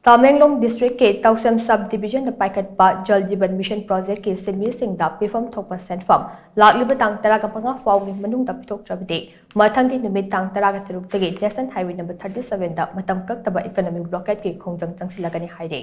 Tamenglong District के Tausem Subdivision पाइखटपा जल जीवन मिशन प्रोजेक्ट के सिन्मीसिंगदा पिफम थोकपा सेनफम लाखलिबा तांग तरागा पंगा फाउगी मनुंगदा पिथोकत्रबदे मथंगी नुमित तांग तरागा तरुकतगे नेशनल हाईवे नंबर 37 दा मतम कक्तबा इकोनॉमिक ब्लॉकेट के खोंजंग चंगसिलगनी हाइरे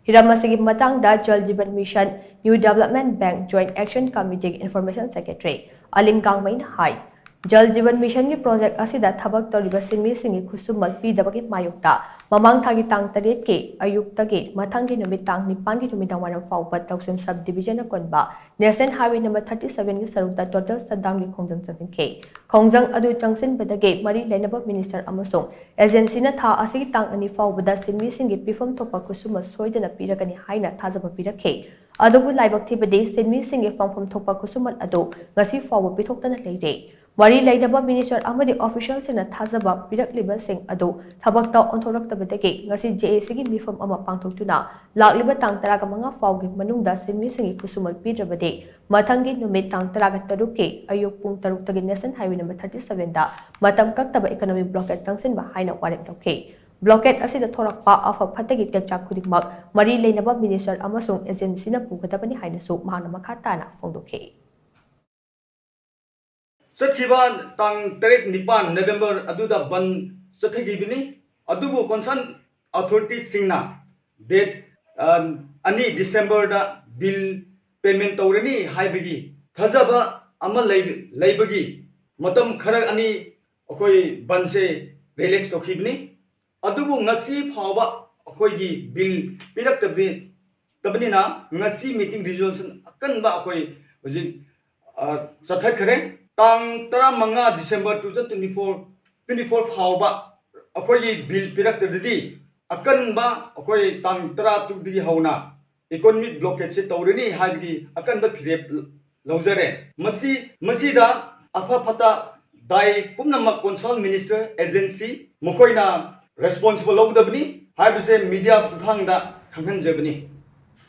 हिरम असिगी मतंगदा जल जीवन mission new development bank joint action committee के इंफॉर्मेशन सेक्रेटरी अलिंग कांगमैन हाई जल जीवन मिशन की प्रोजेक्ट असिदा थबक तौरिबा सिन्मीसिंगी खुसुमल पीदबगी मायुक्ता ममांग थागी तांग तरेट के अयुक्तगे मथंगी नुमित तांग निपान की नुमिदांग वारम फाउबा तौसम सब डिवीजन कोनबा नेशनल हाईवे नंबर 37 की सरुता टोटल सदांग की खोंजंग चंसिनखे खोंजंग अदु चंगसिनबदगे मरी लेनबा मिनिस्टर अमसोंग एजेंसीना था असि तांग अनि फाउबदा सिन्मीसिंगी पिफम थोपा खुसुम सोइदना पिरगनी हाइना थाजब पिरखे अदुबु लाइबक थिबदे सिन्मीसिंगी फमफम थोपा खुसुमल अदु गसी फाउ पिथोक्तना लेरे वरी लेनबा मिनिस्टर अमदि ऑफिशियल से थाजब पिरक्लिबा सिंह अदु थबक्ता ओंथोरक्तबदगे गसी जेएसी की मिफम अमा पांथोक्तुना लाक्लिबा तांग तरागा मंगा फाउगी मनुंगदा सिन्मीसिंगी खुसुमल पिद्रबदे मथंगी नुमित तांग तरागा तरुक के अयुक पुंग तरुक तगे नेशनल हाईवे नंबर 37 दा मतम कक्तबा इकोनॉमिक ब्लॉकेट चंगसिनबा हाइना वारेप लौखे ब्लॉकेट असिदा थोरक्पा अफ फतगी तेचा खुदिमक मरी लेनबा मिनिस्टर अमसोंग एजेंसीना पुगदबनी हाइनासु महाना मखा ताना फोंदोखे सखिबा तांग तरेट निपान नवंबर अदुदा बन सथगिबिनी अदुबो कंसर्न अथॉरिटी सिंगना डेट अनि डिसेंबर दा बिल पेमेंट तौरनी हाइबगी थजबा अमा लेबगी मतम खरग अनि अखोई बन से रिलैक्स तोखिबनी अदुबो ngasi फावबा अखोईगी बिल पिरक्तबदि तबनिना ngasi मीटिंग रिजोल्यूशन अकनबा अखोई हजि चथखरे तांग 15 दिसंबर 2024 फावबा अखोई बिल पिरक्तदि अकनबा अखोई तांग 10 तुगदि हौना इकोनॉमिक ब्लॉकेज से तौरनी हाइबगी अकनबा फिरेप लौजरे मसीदा अफा फता दाई पुनमक कंसर्न मिनिस्टर एजेंसी मखोइना रेस्पॉन्सिबल लौदबनी हाइबसे मीडिया खुथांगदा खंगनजबनी